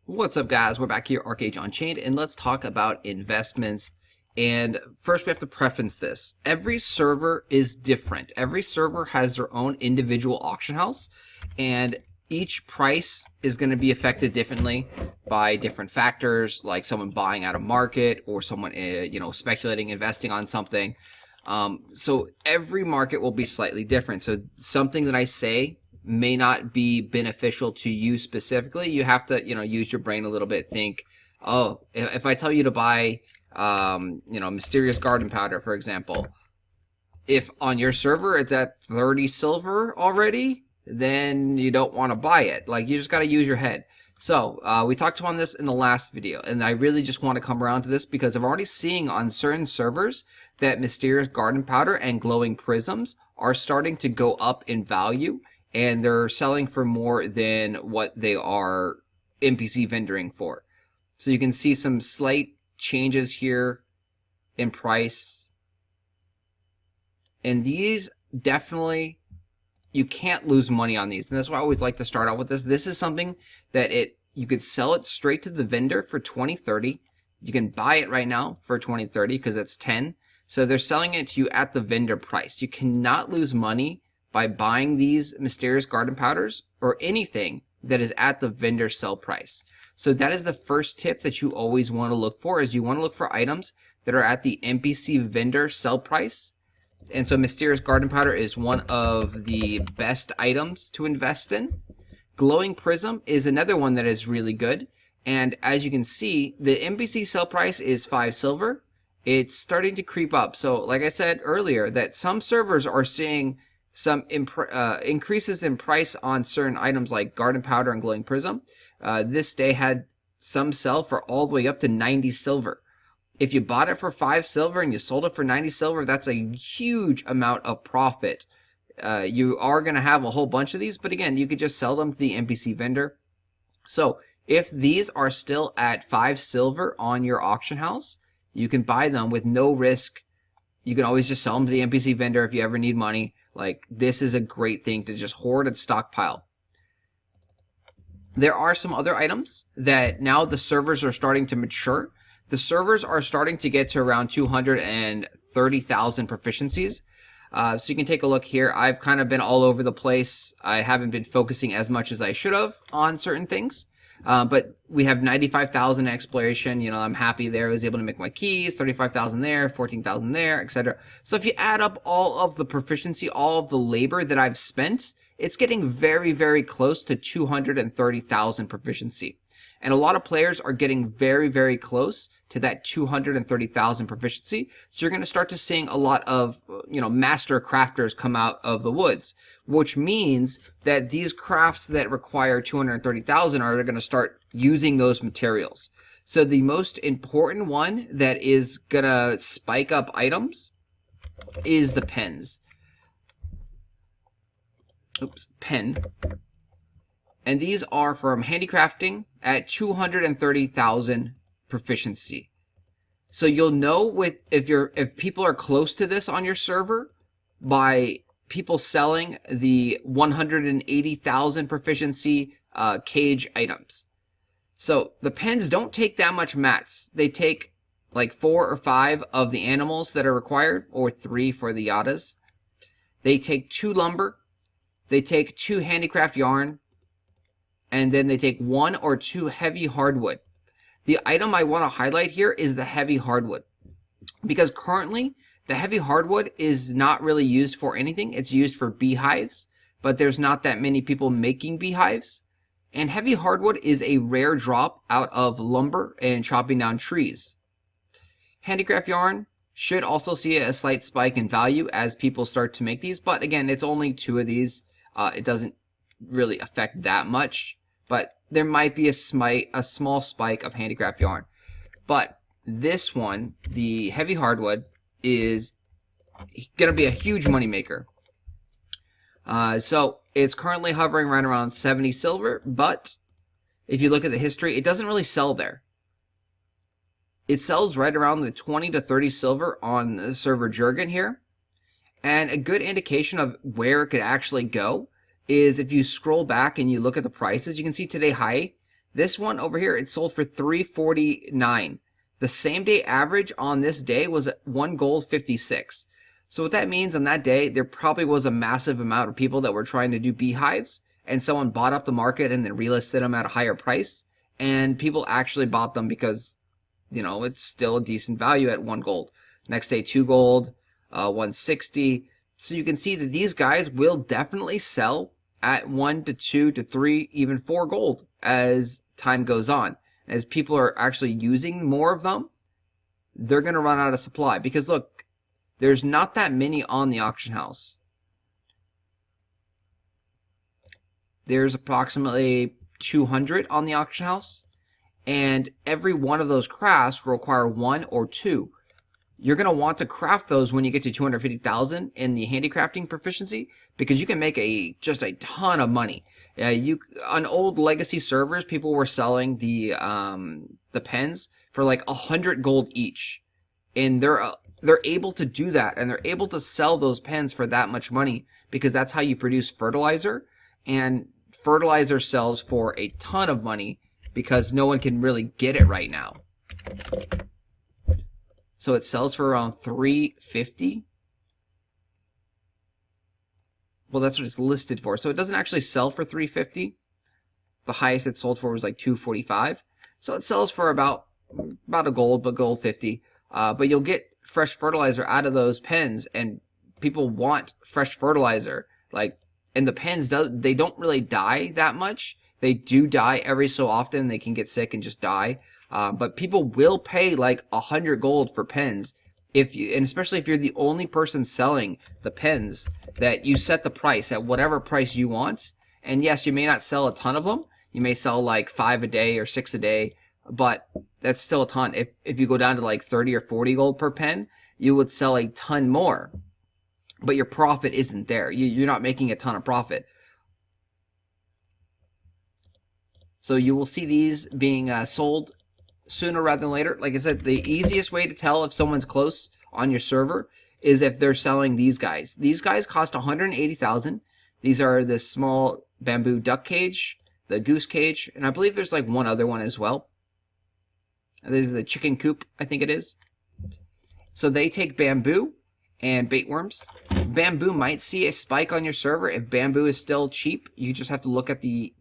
What's up, guys? We're back here, Arcage Unchained, and let's talk about investments. And first, we have to preference this. Every server is different. Every server has their own individual auction house, and each price is going to be affected differently by different factors, like someone buying out of market or someone, speculating, investing on something. So every market will be slightly different. So something that I say may not be beneficial to you specifically. You have to, use your brain a little bit. Think, oh, if I tell you to buy, mysterious garden powder, for example, if on your server it's at 30 silver already, then you don't want to buy it. Like, you just got to use your head. So we talked about this in the last video, and I really just want to come around to this because I'm already seeing on certain servers that mysterious garden powder and glowing prisms are starting to go up in value, and they're selling for more than what they are NPC vendoring for. So you can see some slight changes here in price. And these definitely, you can't lose money on these. And that's why I always like to start out with this. This is something that you could sell it straight to the vendor for 20-30. You can buy it right now for 20-30 because it's 10. So they're selling it to you at the vendor price. You cannot lose money by buying these mysterious garden powders or anything that is at the vendor sell price. So that is the first tip that you always want to look for, is you want to look for items that are at the NPC vendor sell price. And so mysterious garden powder is one of the best items to invest in. Glowing prism is another one that is really good. And as you can see, the NPC sell price is 5 silver. It's starting to creep up. So like I said earlier, that some servers are seeing some increases in price on certain items like garden powder and glowing prism. This day had some sell for all the way up to 90 silver. If you bought it for 5 silver and you sold it for 90 silver, that's a huge amount of profit. You are going to have a whole bunch of these, but again, you could just sell them to the NPC vendor. So if these are still at 5 silver on your auction house, you can buy them with no risk. You can always just sell them to the NPC vendor if you ever need money. Like, this is a great thing to just hoard and stockpile. There are some other items that now the servers are starting to mature. The servers are starting to get to around 230,000 proficiencies. So you can take a look here. I've kind of been all over the place. I haven't been focusing as much as I should have on certain things. But we have 95,000 exploration. I'm happy there. I was able to make my keys, 35,000 there, 14,000 there, etc. So if you add up all of the proficiency, all of the labor that I've spent, it's getting very, very close to 230,000 proficiency. And a lot of players are getting very, very close to that 230,000 proficiency. So you're going to start to seeing a lot of, master crafters come out of the woods, which means that these crafts that require 230,000 are going to start using those materials. So the most important one that is going to spike up items is the pens. Pen. And these are from handicrafting at 230,000 proficiency. So you'll know if people are close to this on your server by people selling the 180,000 proficiency cage items. So the pens don't take that much mats. They take like 4 or 5 of the animals that are required, or 3 for the yadas. They take 2 lumber. They take 2 handicraft yarn. And then they take 1 or 2 heavy hardwood. The item I want to highlight here is the heavy hardwood, because currently the heavy hardwood is not really used for anything. It's used for beehives, but there's not that many people making beehives. And heavy hardwood is a rare drop out of lumber and chopping down trees. Handicraft yarn should also see a slight spike in value as people start to make these, but again, it's only 2 of these. It doesn't really affect that much, but there might be a small spike of handicraft yarn. But this one, the heavy hardwood, is going to be a huge money maker. So it's currently hovering right around 70 silver, but if you look at the history, it doesn't really sell there. It sells right around the 20 to 30 silver on the server Jurgen here. And a good indication of where it could actually go is if you scroll back and you look at the prices. You can see today high This one over here, it sold for 349. The same day average on this day was 1 gold 56. So what that means on that day, there probably was a massive amount of people that were trying to do beehives, and someone bought up the market and then relisted them at a higher price, and people actually bought them because, you know, it's still a decent value at 1 gold. Next day, 2 gold, 160. So you can see that these guys will definitely sell at 1 to 2 to 3, even 4 gold as time goes on. As people are actually using more of them, they're going to run out of supply. Because look, there's not that many on the auction house. There's approximately 200 on the auction house, and every one of those crafts will require 1 or 2. You're going to want to craft those when you get to 250,000 in the handicrafting proficiency, because you can make just a ton of money. On old legacy servers, people were selling the pens for like 100 gold each, and they're able to do that, and they're able to sell those pens for that much money because that's how you produce fertilizer, and fertilizer sells for a ton of money because no one can really get it right now. So it sells for around 350. Well, that's what it's listed for. So it doesn't actually sell for 350. The highest it sold for was like 245. So it sells for about a gold, but gold 50. But you'll get fresh fertilizer out of those pens, and people want fresh fertilizer. And the pens, they don't really die that much. They do die every so often. They can get sick and just die. But people will pay like 100 gold for pens and especially if you're the only person selling the pens, that you set the price at whatever price you want. And yes, you may not sell a ton of them. You may sell like 5 a day or 6 a day, but that's still a ton. If you go down to like 30 or 40 gold per pen, you would sell a ton more, but your profit isn't there. You're not making a ton of profit. So you will see these being sold sooner rather than later. Like I said, the easiest way to tell if someone's close on your server is if they're selling these guys. These guys cost 180,000. These are the small bamboo duck cage, the goose cage, and I believe there's like one other one as well. This is the chicken coop, I think it is. So they take bamboo and bait worms. Bamboo might see a spike on your server. If bamboo is still cheap, you just have to look at the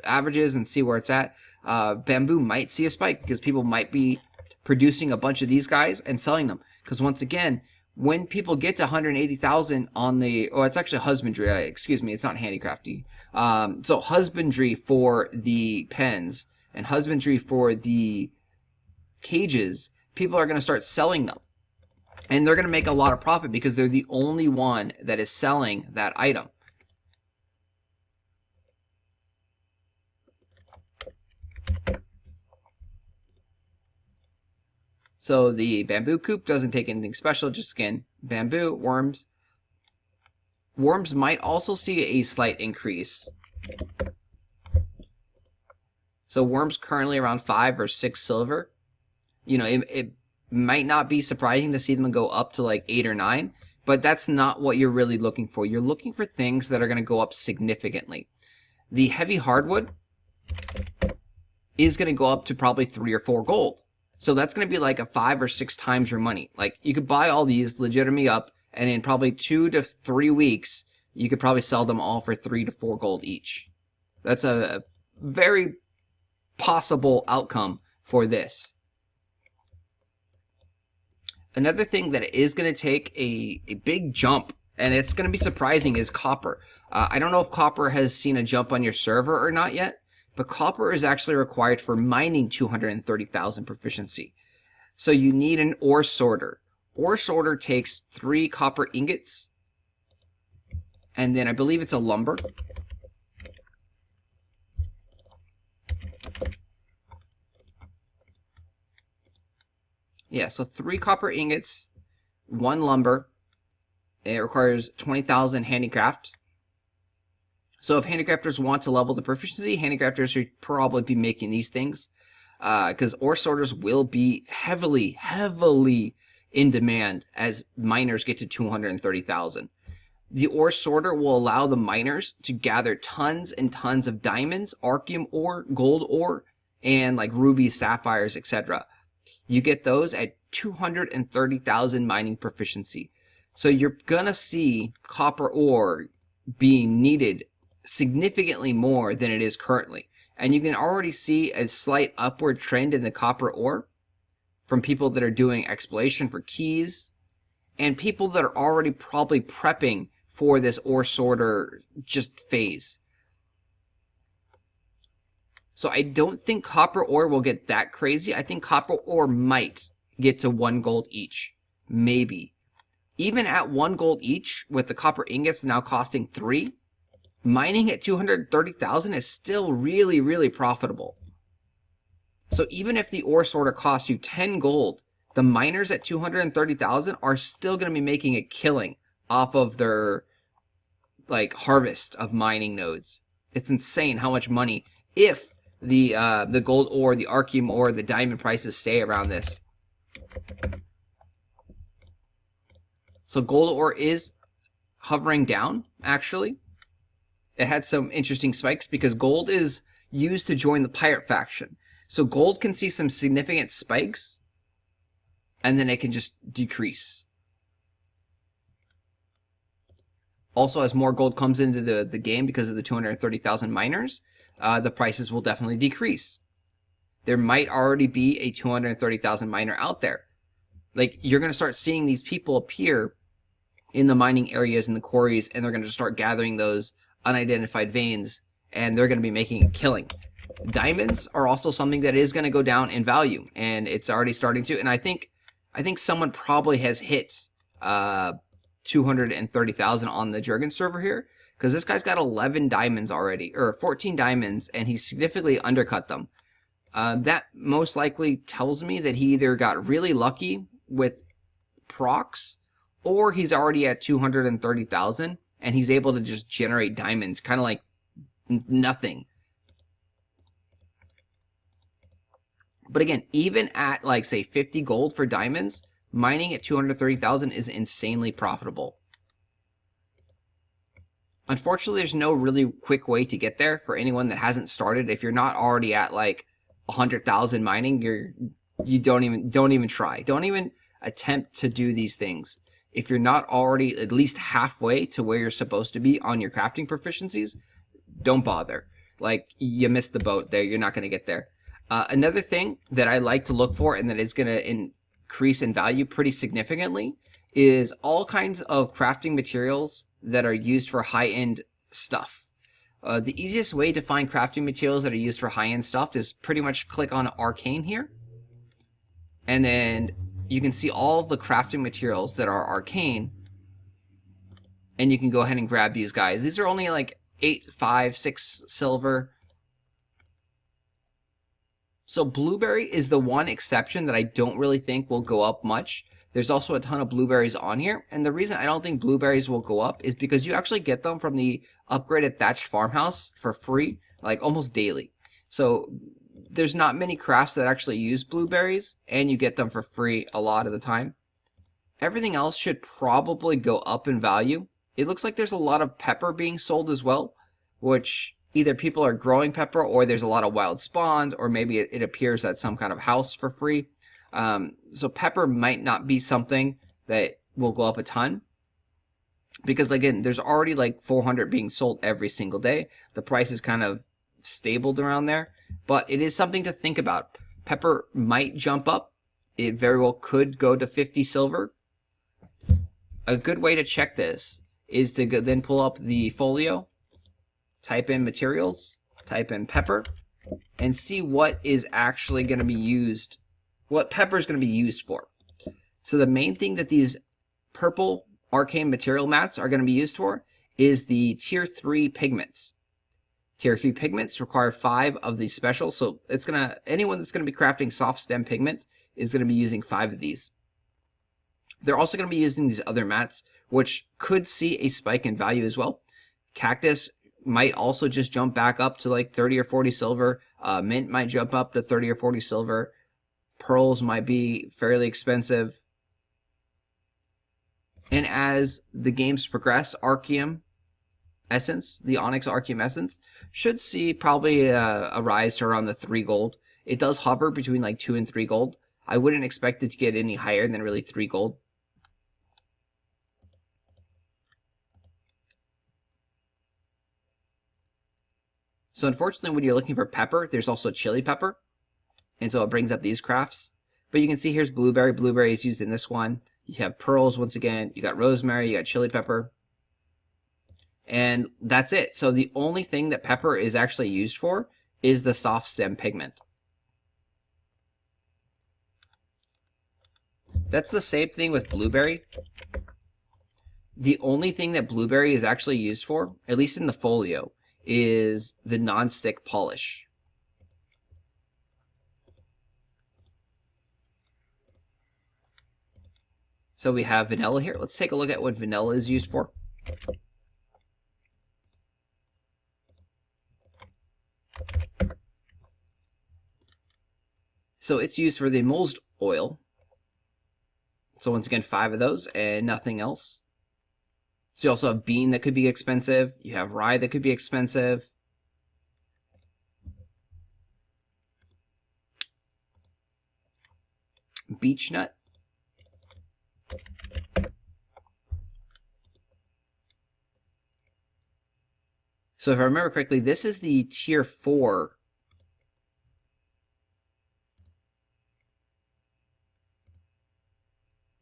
averages and see where it's at. Bamboo might see a spike because people might be producing a bunch of these guys and selling them. Because once again, when people get to 180,000 on the, it's actually husbandry. Excuse me, it's not handicrafty. So husbandry for the pens and husbandry for the cages, people are going to start selling them. And they're going to make a lot of profit because they're the only one that is selling that item. So the bamboo coop doesn't take anything special, just again, bamboo, worms. Worms might also see a slight increase. So worms currently around 5 or 6 silver. It might not be surprising to see them go up to like 8 or 9, but that's not what you're really looking for. You're looking for things that are going to go up significantly. The heavy hardwood is going to go up to probably 3 or 4 gold. So that's going to be like a 5 or 6 times your money. Like, you could buy all these legitimately up, and in probably 2 to 3 weeks, you could probably sell them all for 3 to 4 gold each. That's a very possible outcome for this. Another thing that is going to take a big jump, and it's going to be surprising, is copper. I don't know if copper has seen a jump on your server or not yet, but copper is actually required for mining 230,000 proficiency. So you need an ore sorter. Ore sorter takes 3 copper ingots, and then I believe it's a lumber. Yeah, so 3 copper ingots, 1 lumber. It requires 20,000 handicraft. So if handicrafters want to level the proficiency, handicrafters should probably be making these things, because ore sorters will be heavily in demand as miners get to 230,000. The ore sorter will allow the miners to gather tons and tons of diamonds, arcane ore, gold ore, and like rubies, sapphires, etc. You get those at 230,000 mining proficiency. So you're gonna see copper ore being needed significantly more than it is currently. And you can already see a slight upward trend in the copper ore from people that are doing exploration for keys and people that are already probably prepping for this ore sorter just phase. So I don't think copper ore will get that crazy. I think copper ore might get to 1 gold each. Maybe. Even at 1 gold each, with the copper ingots now costing 3, mining at 230,000 is still really, really profitable. So even if the ore sorter costs you 10 gold, the miners at 230,000 are still going to be making a killing off of their like harvest of mining nodes. It's insane how much money, if the gold ore, the arcane ore, the diamond prices stay around this. So gold ore is hovering down, actually. It had some interesting spikes because gold is used to join the pirate faction. So gold can see some significant spikes, and then it can just decrease. Also, as more gold comes into the game because of the 230,000 miners, the prices will definitely decrease. There might already be a 230,000 miner out there. Like, you're going to start seeing these people appear in the mining areas and the quarries, and they're going to start gathering those unidentified veins, and they're going to be making a killing. Diamonds are also something that is going to go down in value, and it's already starting to. And I think someone probably has hit 230,000 on the Jurgen server here, because this guy's got 11 diamonds already, or 14 diamonds, and he significantly undercut them. That most likely tells me that he either got really lucky with procs, or he's already at 230,000, and he's able to just generate diamonds, kind of like nothing. But again, even at like say 50 gold for diamonds, mining at 230,000 is insanely profitable. Unfortunately, there's no really quick way to get there for anyone that hasn't started. If you're not already at like 100,000 mining, you don't even try. Don't even attempt to do these things. If you're not already at least halfway to where you're supposed to be on your crafting proficiencies, don't bother. Like, you missed the boat there. You're not going to get there. Another thing that I like to look for, and that is going to increase in value pretty significantly, is all kinds of crafting materials that are used for high-end stuff. The easiest way to find crafting materials that are used for high-end stuff is pretty much click on Arcane here, and then you can see all of the crafting materials that are arcane, and you can go ahead and grab these guys. These are only like 8, 5, 6 silver. So blueberry is the one exception that I don't really think will go up much. There's also a ton of blueberries on here, and the reason I don't think blueberries will go up is because you actually get them from the upgraded thatched farmhouse for free, like almost daily. So there's not many crafts that actually use blueberries, and you get them for free a lot of the time. Everything else should probably go up in value. It looks like there's a lot of pepper being sold as well, which either people are growing pepper, or there's a lot of wild spawns, or maybe it appears at some kind of house for free. So pepper might not be something that will go up a ton, because again, there's already like 400 being sold every single day. The price is kind of stabled around there, but it is something to think about. Pepper might jump up. It very well could go to 50 silver. A good way to check this is to then pull up the folio, type in materials, type in pepper, and see what is actually going to be used, what pepper is going to be used for. So the main thing that these purple arcane material mats are going to be used for is the tier 3 pigments. Tier 3 pigments require 5 of these special, so it's going to, anyone that's going to be crafting soft stem pigments is going to be using 5 of these. They're also going to be using these other mats, which could see a spike in value as well. Cactus might also just jump back up to like 30 or 40 silver. Mint might jump up to 30 or 40 silver. Pearls might be fairly expensive. And as the games progress, Arceum Essence, the Onyx Arceum Essence, should see probably a rise to around the 3 gold. It does hover between like 2 and 3 gold. I wouldn't expect it to get any higher than really 3 gold. So unfortunately, when you're looking for pepper, there's also chili pepper. And so it brings up these crafts. But you can see here's blueberry. Blueberry is used in this one. You have pearls once again. You got rosemary. You got chili pepper. And that's it. So the only thing that pepper is actually used for is the soft stem pigment. That's the same thing with blueberry. The only thing that blueberry is actually used for, at least in the folio, is the non-stick polish. So we have vanilla here. Let's take a look at what vanilla is used for. So it's used for the emulsed oil. So once again, 5 of those and nothing else. So you also have bean that could be expensive. You have rye that could be expensive. Beech nut. So if I remember correctly, this is the tier 4.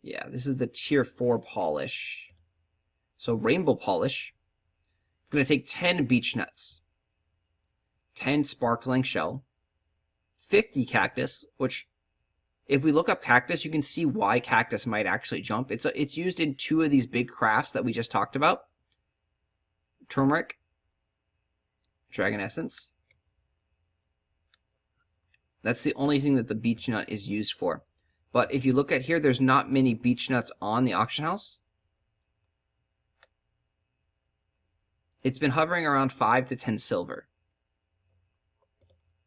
Yeah, this is the tier 4 polish. So rainbow polish. It's going to take 10 beech nuts, 10 sparkling shell, 50 cactus, which if we look up cactus, you can see why cactus might actually jump. It's used in 2 of these big crafts that we just talked about. Turmeric, dragon essence. That's the only thing that the beech nut is used for. But if you look at here, there's not many beech nuts on the auction house. It's been hovering around 5 to 10 silver.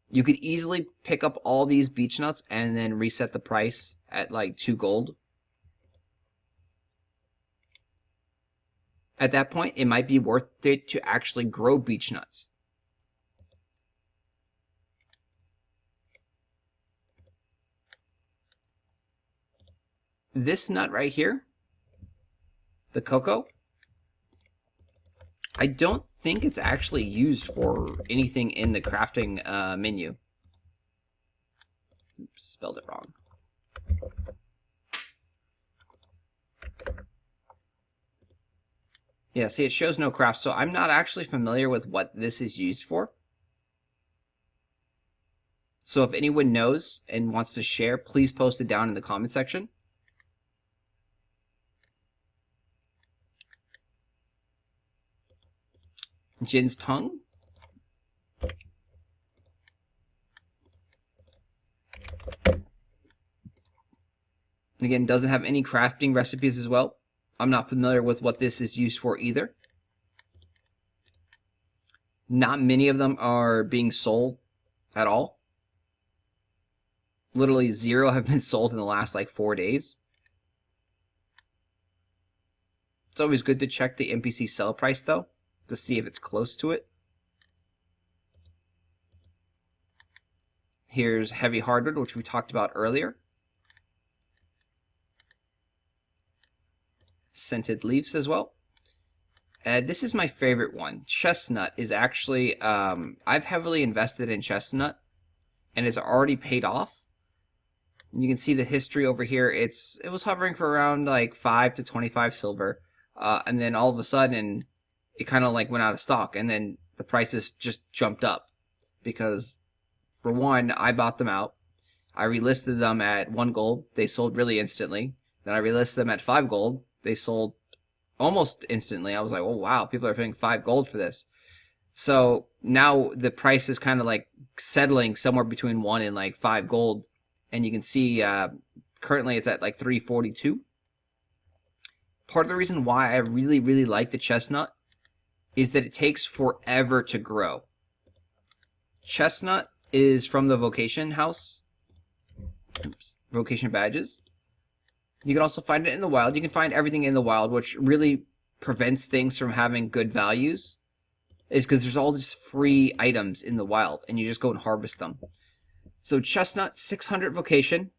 You could easily pick up all these beech nuts and then reset the price at like 2 gold. At that point, it might be worth it to actually grow beech nuts. This nut right here, the cocoa, I don't think it's actually used for anything in the crafting menu. Oops, spelled it wrong. Yeah, see, it shows no craft, so I'm not actually familiar with what this is used for. So if anyone knows and wants to share, please post it down in the comment section. Jin's tongue. Again, doesn't have any crafting recipes as well. I'm not familiar with what this is used for either. Not many of them are being sold at all. Literally 0 have been sold in the last like 4 days. It's always good to check the NPC sell price though, to see if it's close to it. Here's heavy hardwood, which we talked about earlier. Scented leaves as well. This is my favorite one. Chestnut is actually, I've heavily invested in Chestnut and it's already paid off. And you can see the history over here. It was hovering for around like 5 to 25 silver. And then all of a sudden it kind of like went out of stock, and then the prices just jumped up because for one, I bought them out. I relisted them at 1 gold. They sold really instantly. Then I relisted them at 5 gold. They sold almost instantly. I was like, oh wow, people are paying 5 gold for this. So now the price is kind of like settling somewhere between 1 and like 5 gold. And you can see currently it's at like 342. Part of the reason why I really, really like the chestnut is that it takes forever to grow. Chestnut is from the vocation house. Oops, vocation badges. You can also find it in the wild. You can find everything in the wild, which really prevents things from having good values, is because there's all these free items in the wild, and you just go and harvest them. So chestnut, 600 vocation,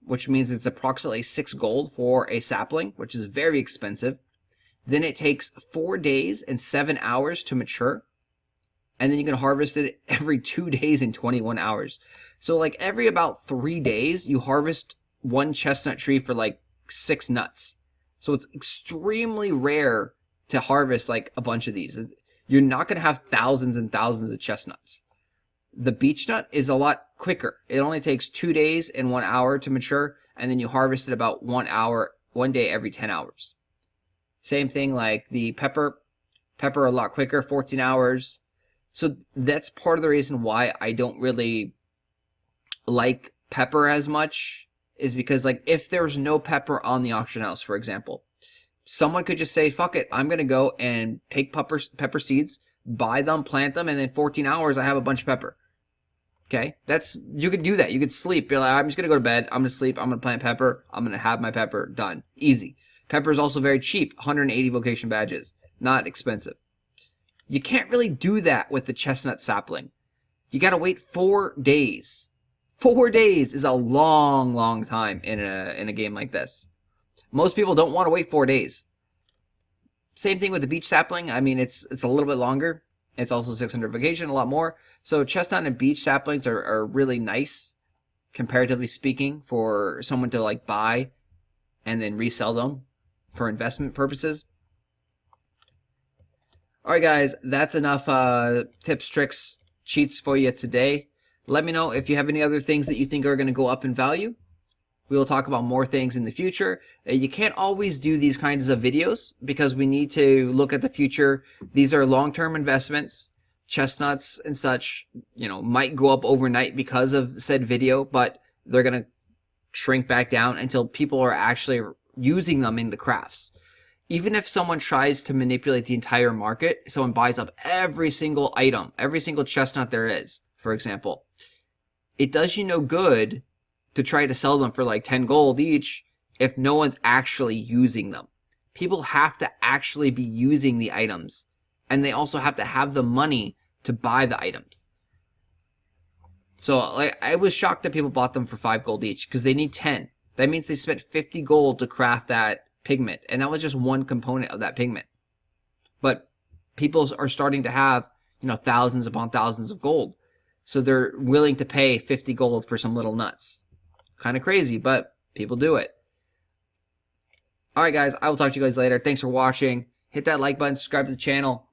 which means it's approximately 6 gold for a sapling, which is very expensive. Then it takes 4 days and 7 hours to mature. And then you can harvest it every 2 days and 21 hours. So like every about 3 days, you harvest one chestnut tree for like 6 nuts. So it's extremely rare to harvest like a bunch of these. You're not going to have thousands and thousands of chestnuts. The beech nut is a lot quicker. It only takes 2 days and 1 hour to mature, and then you harvest it about 1 day every 10 hours. Same thing like the pepper a lot quicker, 14 hours. So that's part of the reason why I don't really like pepper as much, is because like if there's no pepper on the auction house, for example, someone could just say, fuck it, I'm going to go and take pepper seeds, buy them, plant them, and in 14 hours I have a bunch of pepper. Okay, you could do that. You could sleep. Be like, I'm just going to go to bed. I'm going to sleep. I'm going to plant pepper. I'm going to have my pepper done. Easy. Pepper is also very cheap. 180 vocation badges. Not expensive. You can't really do that with the chestnut sapling. You got to wait 4 days. 4 days is a long, long time in a game like this. Most people don't want to wait 4 days. Same thing with the beech sapling. I mean, it's a little bit longer. It's also 600 vocation, a lot more. So chestnut and beech saplings are really nice, comparatively speaking, for someone to like buy and then resell them for investment purposes. Alright guys, that's enough tips, tricks, cheats for you today. Let me know if you have any other things that you think are going to go up in value. We will talk about more things in the future. You can't always do these kinds of videos because we need to look at the future. These are long-term investments. Chestnuts and such, might go up overnight because of said video, but they're going to shrink back down until people are actually using them in the crafts. Even if someone tries to manipulate the entire market, someone buys up every single item, every single chestnut there is, for example, it does you no good to try to sell them for like 10 gold each if no one's actually using them. People have to actually be using the items, and they also have to have the money to buy the items. So like, I was shocked that people bought them for 5 gold each because they need 10. That means they spent 50 gold to craft that pigment, and that was just one component of that pigment. But people are starting to have, thousands upon thousands of gold. So they're willing to pay 50 gold for some little nuts. Kind of crazy, but people do it. Alright guys, I will talk to you guys later. Thanks for watching. Hit that like button, subscribe to the channel.